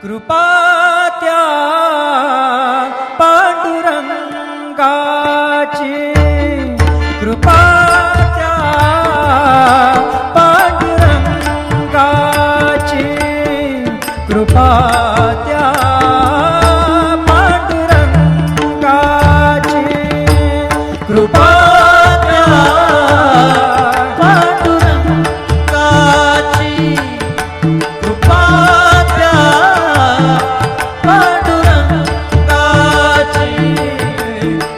कृपा त्या पांडुरंगाची, कृपा त्या पांडुरंगाची, कृपा त्या पांडुरंगाची, कृपा त्या पांडुरंगाची, कृपा त्या पांडुरंगाची,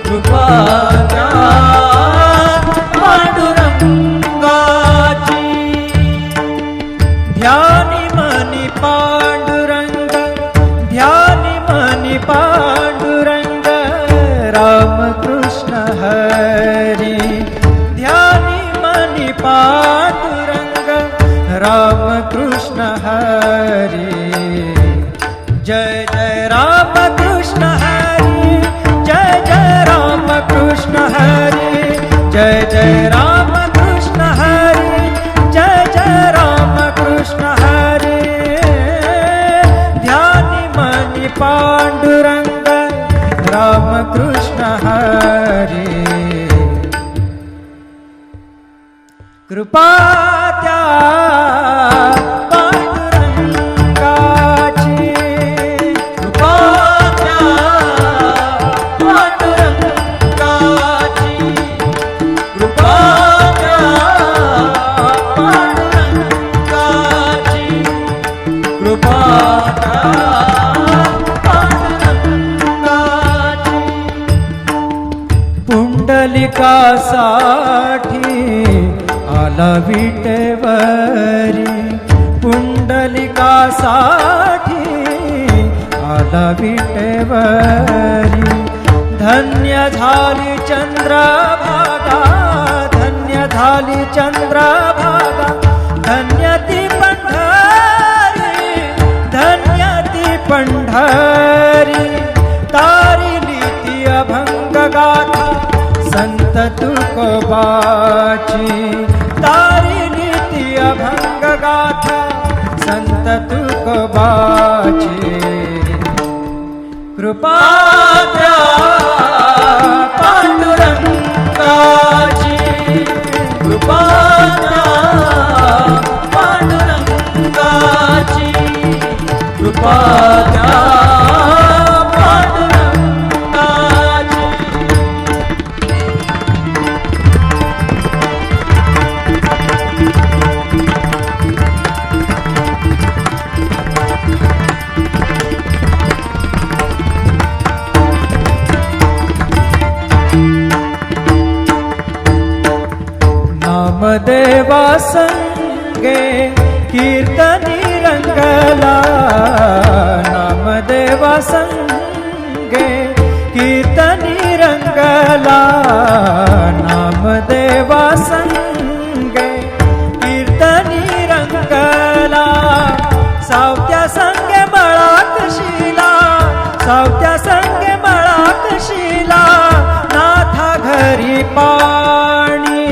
कृपा त्या पांडुरंगाची. ध्यानी मनी पांडुरंग, ध्यानी मनी पांडुरंग, रामकृष्ण हरी. ध्यानी मनी पांडुरंग, रामकृष्ण हरी. जय जय रामकृष्ण हरी, जय जय रामकृष्ण हरी, जय जय रामकृष्ण हरी, जय जय रामकृष्ण हरी. ध्यानी मनी पांडुरंग, रामकृष्ण हरी. कृपा त्या पांडुरंगाची, कृपा त्या पांडुरंगाची, कृपा त्या पांडुरंगाची, कृपा त्या पांडुरंगाची. पुंडलिकासाठी आला विटेवरी, पुंडलिकासाठी आला विटेवरी. धन्य झाली चंद्रभागा, धन्य झाली चंद्रभागा, धन्य ती पंढरी, धन्य ती पंढरी. तारिली ती अभंग गाथा संत तुकोबाची, तारिली ती अभंग गाथा संत तुकोबाची. कृपा त्या पांडुरंगाची, कृपा त्या पांडुरंगाची, कृपा त्या पांडुरंगाची. नामदेवा संगे कीर्तनी रंगला, नामदेवा संगे कीर्तनी रंगला, नामदेवा संगे कीर्तनी रंगला. सावत्या संगे मळात शिला, सावत्या संगे मळात शिला. नाथा घरी पाणी,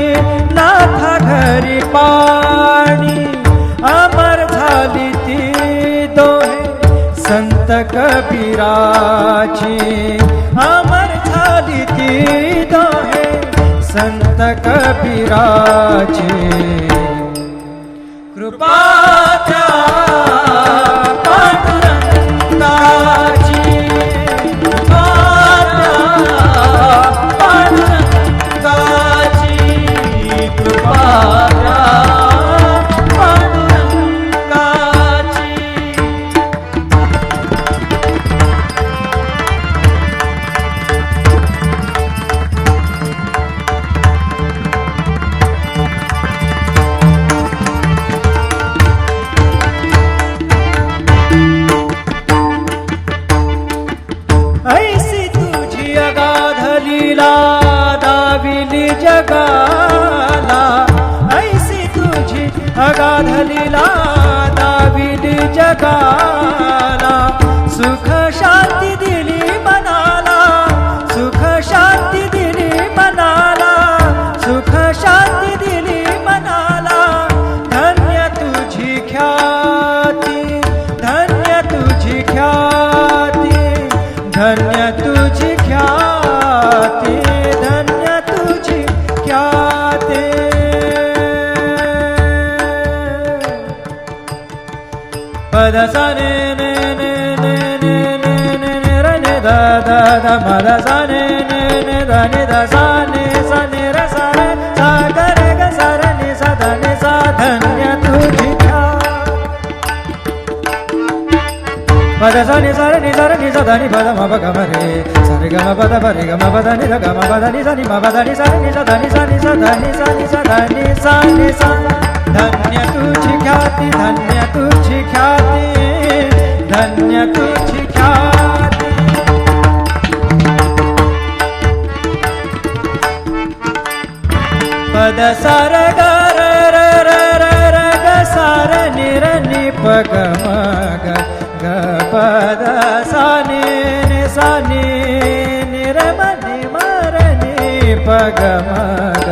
नाथा घरी पाणी. अमर झाली ती दोहे संत कबीराची, अमर झाली ती दोहे संत कबीराची. कृपा त्या पांडुरंगाची, कृपा त्या पांडुरंगाची, कृपा त्या पांडुरंगाची. धन्य तुझी ख्याती, धन्य तुझी ख्याती. पद सा ने ने ने ने ने ने ने ने र ने ध ध ध म ध सा ने ने ने ध नि ध सा ने सा ने र सा रे सा ग रे ग सा र नि सा ध नि सा. धन्य तुझी पद सा नि सा र नि सा र नि सा ध नि पद म प ग म रे सा रे ग म प द प रे ग म प द नि ध ग म प द नि सा नि म प द नि सा नि सा ध नि सा नि सा ध नि सा नि सा ध नि सा नि सा. धन्य तुझी ख्याती, धन्य तुझी ख्याती, धन्य तुझी ख्याती. पद सा र ग र र र र र ग सा र नि र नि प ग म ग ग प द सा नि नि सा नि नि र म नि म र नि प ग म ग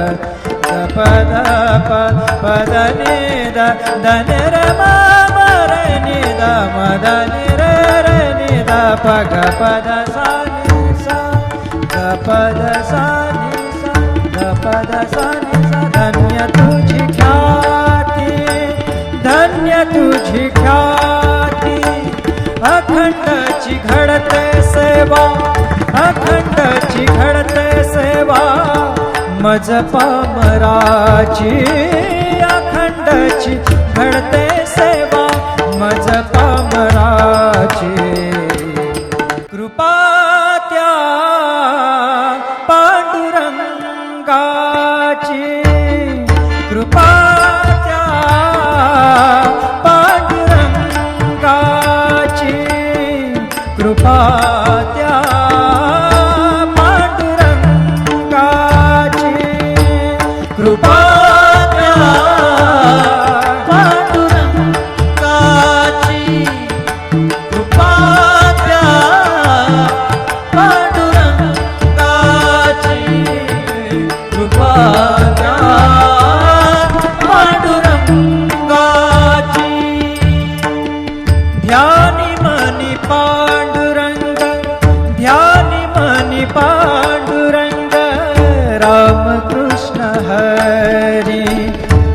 ग प द प प द नि द द नि र म म र नि द म द नि र र नि द प ग प द सा नि सा ग प द सा नि सा ग प द सा नि सा. धन्य तुझी ख्याती, धन्य तुझी ख्याती. अखंडची घडते सेवा, अखंडची घडते सेवा मज पामराची. अखंडची घडते सेवा मज पामराची. कृपा त्या पांडुरंगाची, कृपा त्या पांडुरंगाची, कृपा त्या पांडुरंगाची, कृपा त्या पांडुरंगाची, कृपा त्या पांडुरंगाची, कृपा त्या पांडुरंगाची. ध्यानी मनी पांडुरंग, ध्यानी मनी पांडुरंग, रामकृष्ण हरी.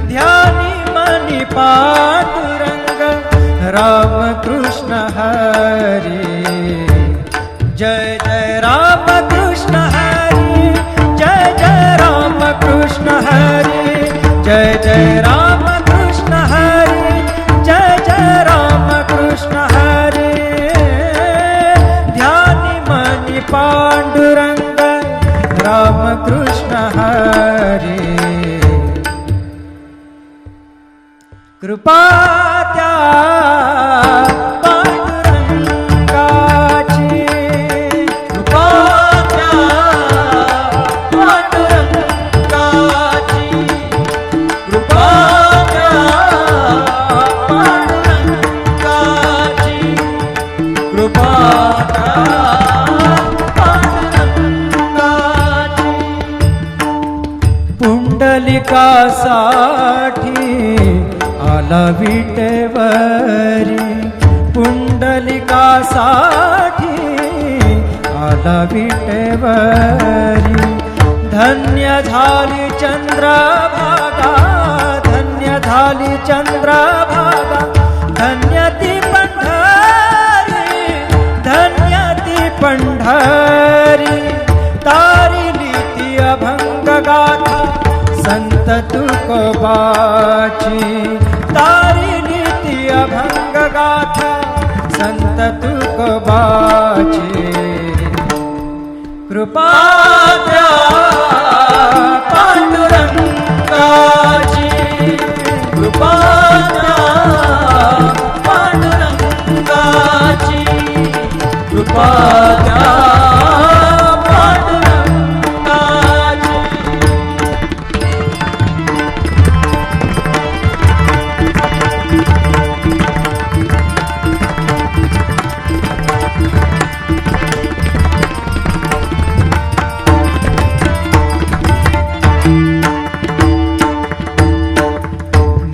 ध्यानी मनी पांडुरंग, रामकृष्ण हरी. जय जय रामकृष्ण हरी, जय जय रामकृष्ण हरी, जय जय रामकृष्ण हरी, जय जय रामकृष्ण हरी. ध्यानी मनी पांडुरंग, रामकृष्ण हरी. कृपा त्या पांडुरंगाची, कृपा त्या पांडुरंगाची, कृपा त्या पांडुरंगाची, कृपा त्या पांडुरंगाची. पुंडलिकासाठी आला विटेवरी, पुंडलिकासाठी आला विटेवरी. धन्य झाली चंद्रभागा, धन्य झाली चंद्रभागा, धन्य ती पंढरी, धन्य ती पंढरी. तारिली ती अभंग गाथा संत तुकोबाची. तारिली ती अभंग गाथा संत तुकोबाची. कृपा त्या पांडुरंगाची, कृपा त्या पांडुरंगाची, कृपा त्या पांडुरंगाची.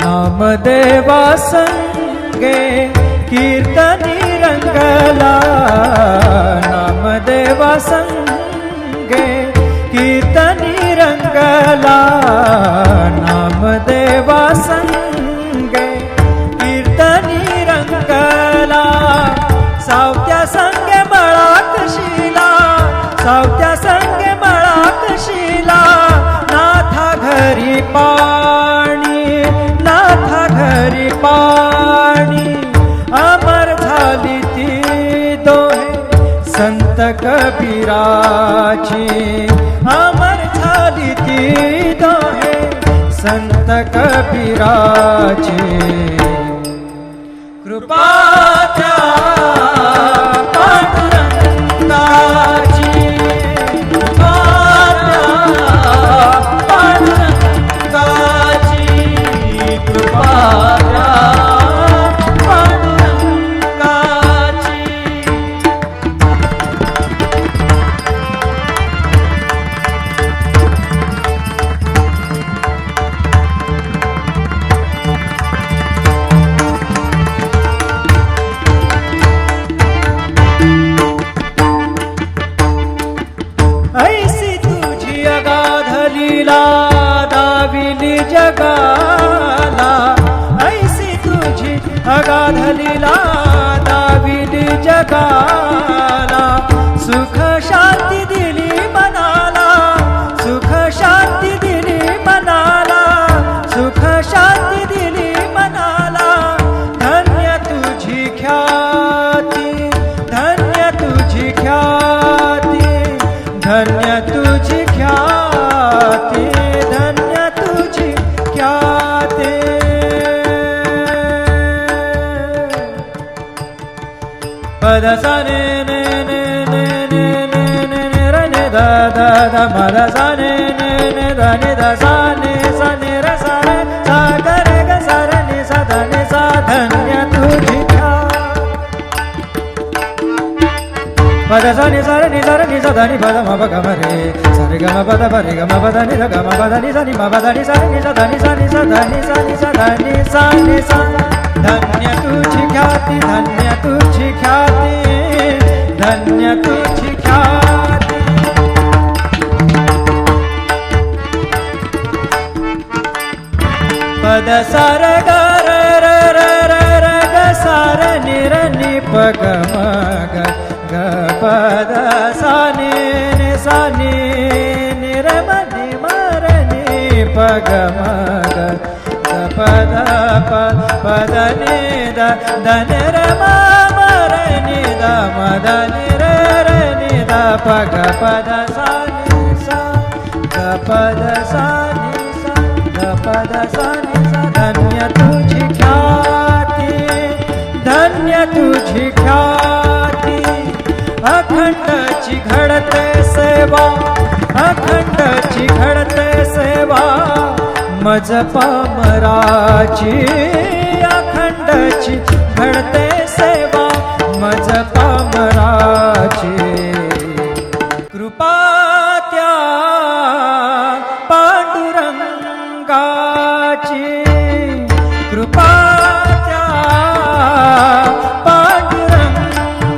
नामदेवा संगे कीर्तनी रंगला, नाम सावत्या संगे मळात शिला, सावत्या संगे मळात शिला, नाथा घरी पाणी, नाथा घरी पाणी, अमर झाली ती दोहे संत कबीराची, अमर झाली ती दोहे संत कबीराची. कृपा त्या पांडुरंगाची, कृपा त्या पांडुरंगाची, कृपा त्या पांडुरंगाची. ऐसी तुझी अगाध लीला दाविली जगाला, ऐसी तुझी अगाध लीला दाविली जगाला, सुख शांती दिली मनाला, सुख शांती दिली मनाला, सुख शांती दिली मनाला. धन्य तुझी ख्याती, धन्य तुझी ख्याती, धन्य तुझी ख्याती, धन्य तुझी ख्याती. पद सा ने ने ने ने ने ने ने ने र ने द द द म द सा ने ने ने द ने द सा ने र सा रे सा ग रे ग सा र ने सा ध ने सा. धन्य तुझी पद सा नि सा रे नि सा रे नि सा ध नि पद म प ग म रे सा रे ग म प द प रे ग म प द नि ध ग म प द नि सा नि म प द नि सा रे नि सा ध नि सा नि सा ध नि सा नि सा ध नि सा नि सा. धन्य तुझी ख्याती, धन्य तुझी ख्याती, धन्य तुझी ख्याती. पद सा र ग र र र र र ग सा र नि र नि प ग म ग ग प द सा नि नि सा नि नि र म नि म र नि प ग म ग ग प द प प द नि द द नि र म म र नि द म द नि र र नि द प ग प द सा नि सा ग प द सा नि सा ग प द सा नि सा. धन्य तुझी ख्याती, धन्य तुझी ख्याती, अखंडची घडते सेवा, अखंडची घडते सेवा, मज पामराची, अखंडची घडते सेवा, मज पामराची. कृपा त्या पांडुरंगाची, कृपा त्या पांडुरंगाची,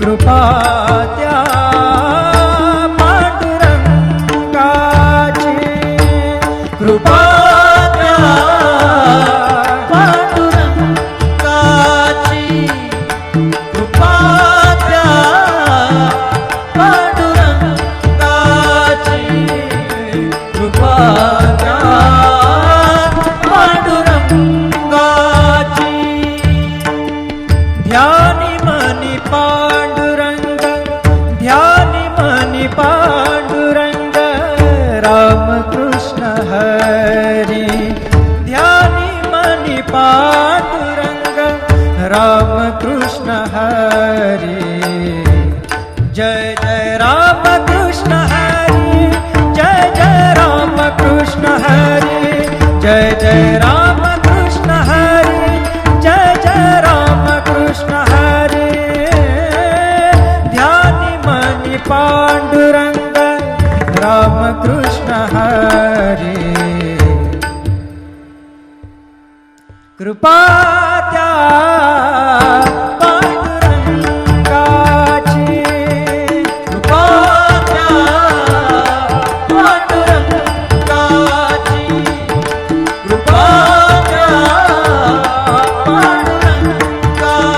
कृपा त्या पांडुरंगाची, कृपा त्या पांडुरंगाची, कृपा त्या पांडुरंगाची, कृपा त्या पांडुरंगाची. ध्यानी मनी पांडुरंग, ध्यानी मनी पांडुरंग, रामकृष्ण हरी. ध्यानी मनी पांडुरंग, रामकृष्ण हरी. जय जय रामकृष्ण हरी, जय जय रामकृष्ण हरी, जय जय रामकृष्ण हरी, जय जय रामकृष्ण हरी. ध्यानी मनी पांडुरंग, रामकृष्ण हरी. कृपा त्या पांडुरंगाची, कृपा त्या पांडुरंगाची, कृपा त्या पांडुरंगाची.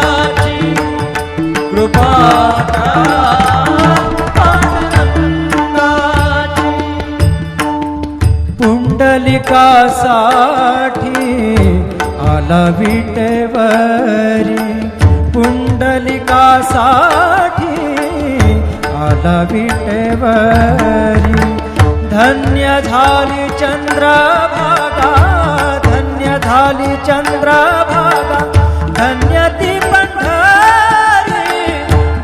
सेवेसाठी आला विटेवरी. धन्य झाली चंद्रभागा, धन्य झाली चंद्रभागा, धन्य ती पंढरी,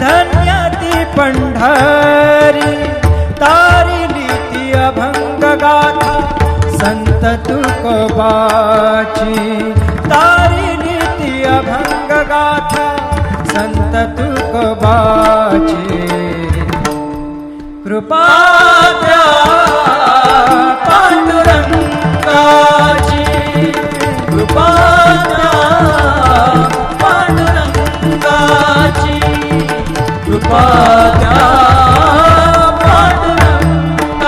धन्य ती पंढरी. तारिली ती अभंग गाथा संत तुकोबाची, तारिली ती अभंग गाथा संत तुकोबाची. कृपा द्या पांडुरंगाची, कृपा द्या पांडुरंगाची, कृपा द्या पांडुरंगाची.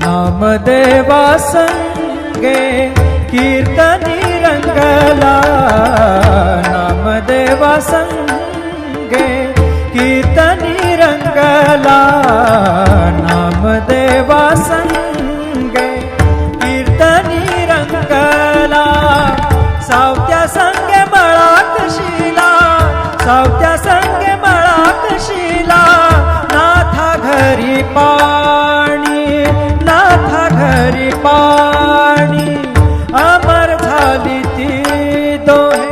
नामदेवा संगे कीर्तनी रंगला, नामदेवा संगे कीर्तनी रंगला, नामदेवा संगे कीर्तनी रंगला. सावत्या संगे मळात शिला, सावत्या संगे मळात शिला. नाथा घरी पाणी, नाथा घरी पाणी. अमर झाली ती दोहे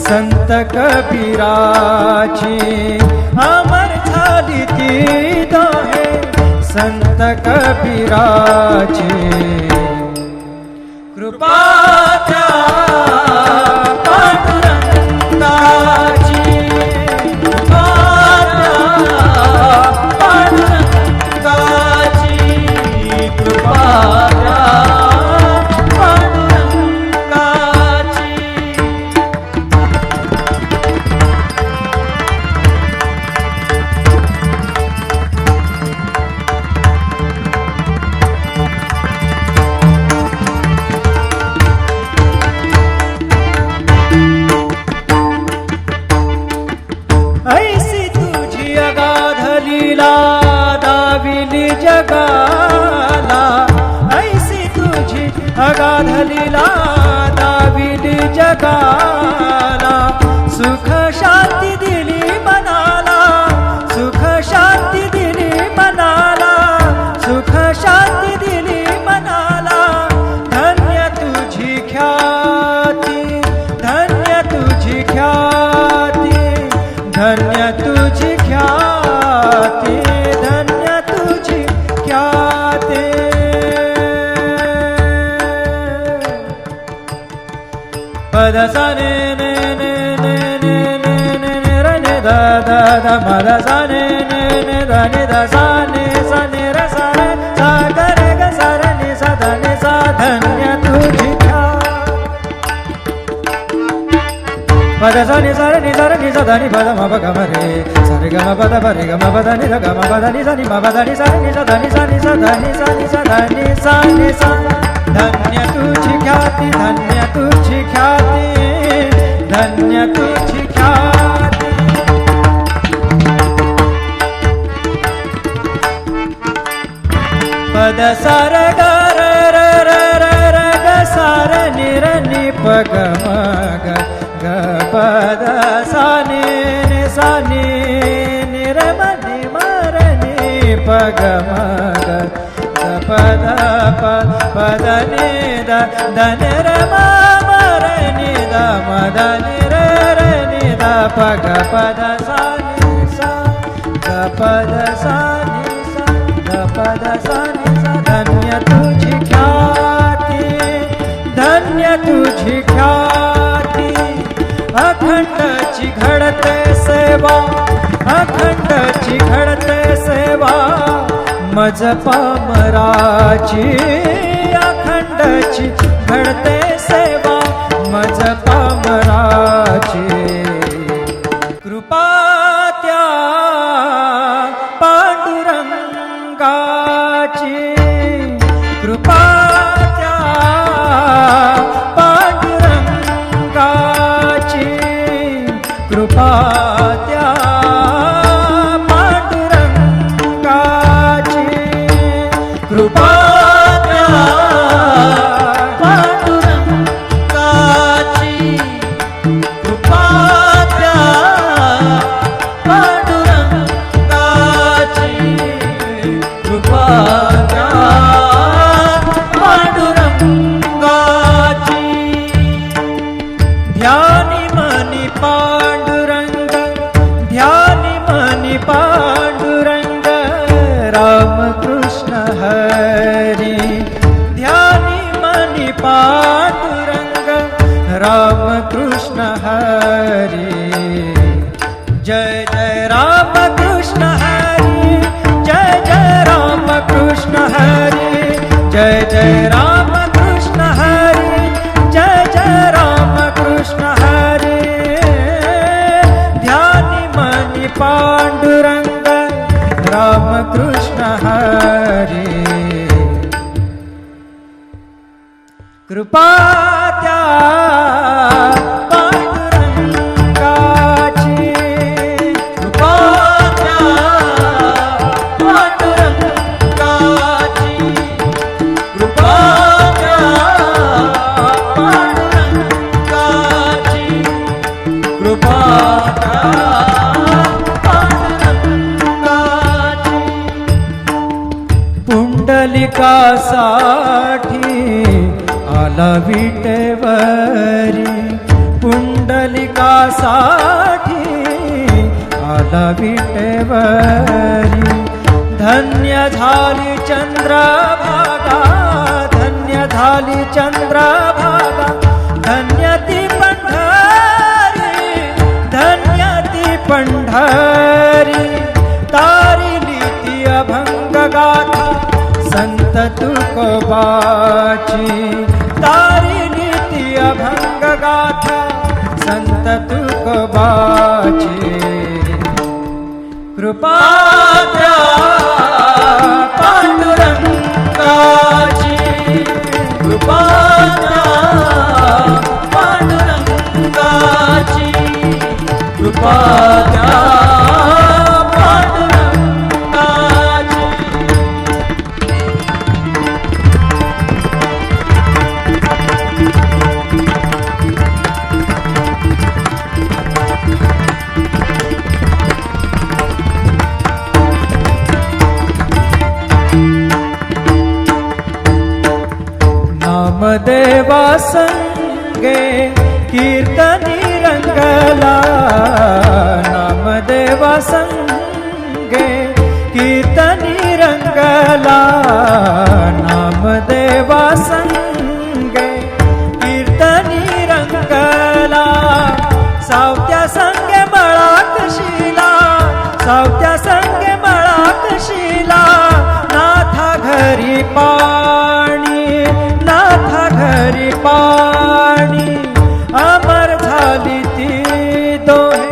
संत कबीराची, अमर झाली ती दोहे संत कबीराची. कृपा द्या पांडुरंगाची, कृपा द्या पांडुरंगाची, कृपा द्या पांडुरंगाची. ऐसी तुझी अगाध लीला दाविली जगाला, ऐसी तुझी अगाध लीला दाविली जगाला. सुख शांती दिली मनाला, सुख शांती दिली मनाला, सुख शांती दिली मनाला. धन्य तुझी ख्याती, धन्य तुझी ख्याती, धन्य तुझी ख्याती, धन्य तुझी ख्याती. पद सा ने ने ने ने ने ने ने ने र ने दा दा दा म दा सा ने ने ने दा ने दा सा ने र सा रे सा ग रे ग सा र ने सा दा ने सा. धन्य तुझी पद सा नि सा नि सा नि सा धा नि पद म प ग म रे सा रे ग म प द प रे ग म प द नि ध ग म प द नि सा नि म प द नि सा नि सा धा नि सा नि सा धा नि सा नि सा धा नि सा नि सा. धन्य तुझी ख्याती, धन्य तुझी ख्याती, धन्य तुझी ख्याती. पद सा र ग र र र र र ग सा र नि र नि प ग म ग ग प द सा नि नि सा नि नि र म नि म र नि प ग म ग ग प द प प द नि द द नि र म म र नि द म द नि र र नि द प ग प द सा नि सा ग प द सा नि सा ग प द सा नि सा. धन्य तुझी ख्याती, धन्य तुझी ख्याती. अखंडची घडते सेवा, अखंडची घडते सेवा. मज पामराची अखंडची घडते सेवा. मज पामराची. कृपा त्या पांडुरंगाची, कृपा त्या पांडुरंगाची. राम कृष्ण हरी, जय जय राम कृष्ण हरी, जय जय राम कृष्ण हरी, जय जय राम कृष्ण हरी, जय जय राम कृष्ण हरी। ध्यानी मनी पांडुरंग राम कृष्ण हरी, कृपा त्या पांडुरंगाची, कृपा त्या पांडुरंगाची, कृपा त्या पांडुरंगाची, कृपा त्या पांडुरंगाची। पुंडलिकासाठी आला विटेवरी, पुंडलिकासाठी आला विटेवरी। धन्य झाली चंद्रभागा, धन्य झाली चंद्रभागा, धन्य ती पंढरी, धन्य ती पंढरी। तारिली ती अभंग गाथा संत तुकोबाची, तारिली ती अभंग गाथा संत तुकोबाची। कृपा त्या पांडुरंगाची, कृपा त्या पांडुरंगाची, कृपा त्या पांडुरंगाची। नामदेवा संगे कीर्तनी रंगला, नामदेवा संगे कीर्तनी रंगला, नामदेवा संगे कीर्तनी रंगला। सावत्या संगे मळाकशीला, सावत्या संगे मळाकशीला, नाथा घरी पाणी, नाथा घरी पाणी। अमर झाली ती दोहे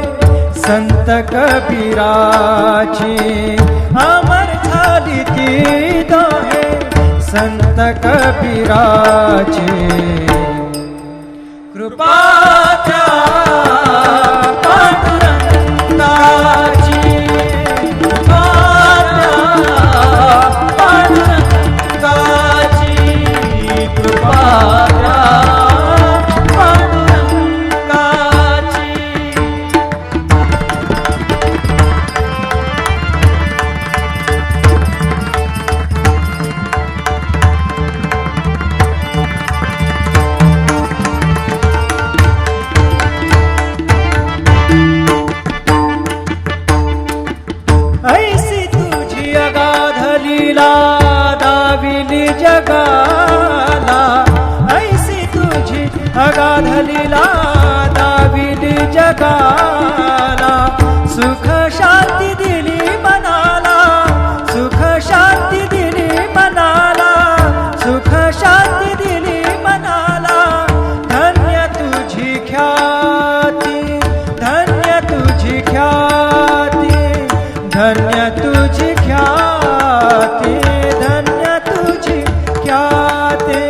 संत कबीराची, अमर झाली ती दोहे संत कबीराची। कृपा त्या पांडुरंगाची, कृपा त्या पांडुरंगाची, कृपा त्या पांडुरंगाची। ऐसी तुझी अगाध लीला दाविली जगाला, ऐसी तुझी अगाध लीला दाविली जगाला। सुख शांती दिली मनाला, सुख शांती दिली मनाला, सुख शांती दिली मनाला। धन्य तुझी ख्याती, धन्य तुझी ख्याती, धन्य तुझी ख्याती, धन्य तुझी ख्याती।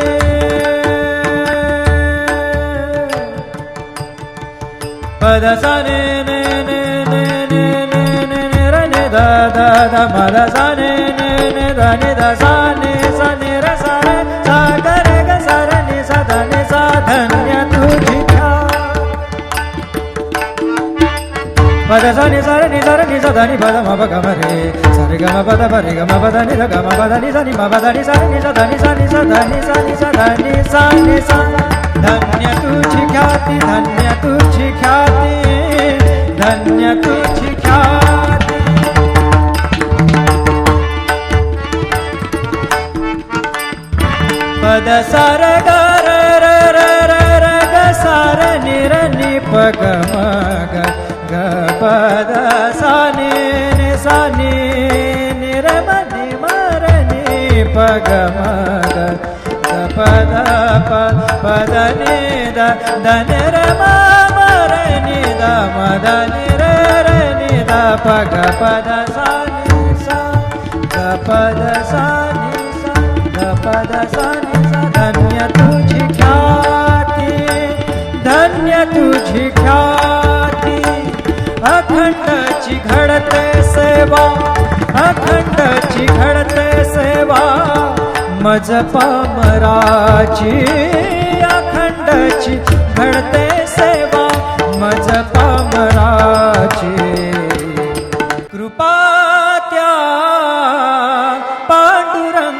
पद सा ने ने ने ने ने ने ने ने र ने दा दा दा म दा सा ने ने ने दा ने दा सा ने र सा रे सा ग रे ग सा र ने सा दा ने सा। धन्य तुझी पद सा नि सा नि सा नि सा धा नि पद म प ग म रे सा रे ग म प द प रे ग म प द नि ध ग म प द नि सा नि म प द नि सा नि सा धा नि सा नि सा धा नि सा नि सा धा नि सा नि सा। धन्य तुझी ख्याती, धन्य तुझी ख्याती, धन्य तुझी ख्याती। पद सा र ग र र र र र ग सा द नि द नि र म म र नि द म द नि र नि द प ग प द सा नि सा ग प द सा नि सा ग प द सा नि सा धन्य तुझी ख्याती धन्य तुझी ख्याती अखंडची घडते सेवा अखंडची घडते सेवा मज पामराची अखंडची घडते सेवा मज पामराची कृपा त्या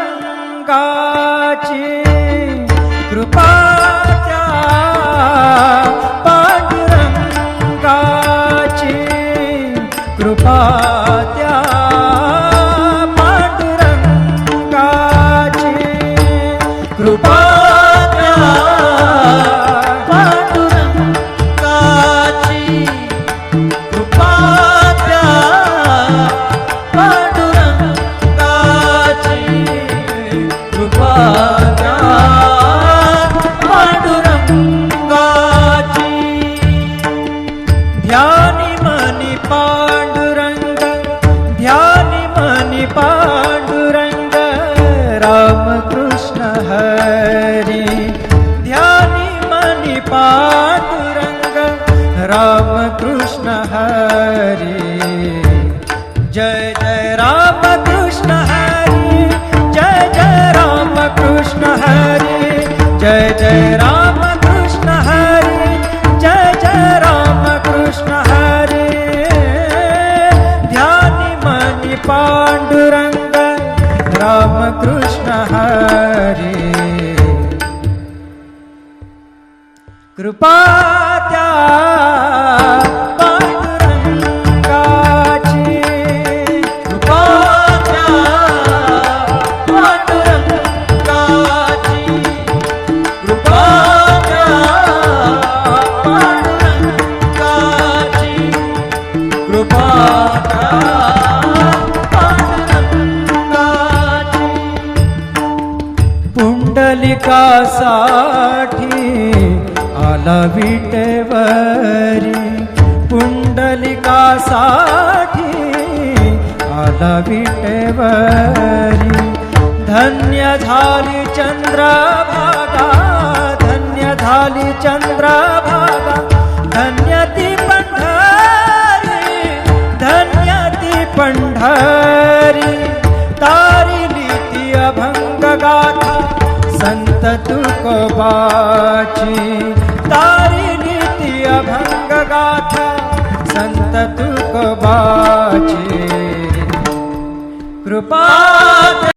पांडुरंगाची कृपा त्या पांडुरंगाची कृपा त्या पांडुरंगाची कृपा त्या पांडुरंगाची कृपा त्या पांडुरंगाची कृपा त्या पांडुरंगाची ध्यानी मनी पांडुरंग ध्यानी मनी पांडुरंग रामकृष्ण हरी ध्यानी मनी पांडुरंग रामकृष्ण हरी जय जय रामकृष्ण हरी जय जय रामकृष्ण हरी जय जय रामकृष्ण हरी जय जय रामकृष्ण हरी ध्यानी मनी पांडुरंग रामकृष्ण हरी कृपा त्या पांडुरंगाची कृपा त्या पांडुरंगाची कृपा त्या पांडुरंगाची कृपा त्या पांडुरंगाची पुंडलिकासाठी आला विटेवरी पुंडलिकासाठी आला विटेवरी धन्य झाली चंद्रभागा धन्य झाली चंद्रभागा धन्य ती पंढरी धन्य ती पंढरी तारिली ती अभंग गाथा संत तुकोबाची तारिली ती अभंग गाथा संत तुकोबाची कृपा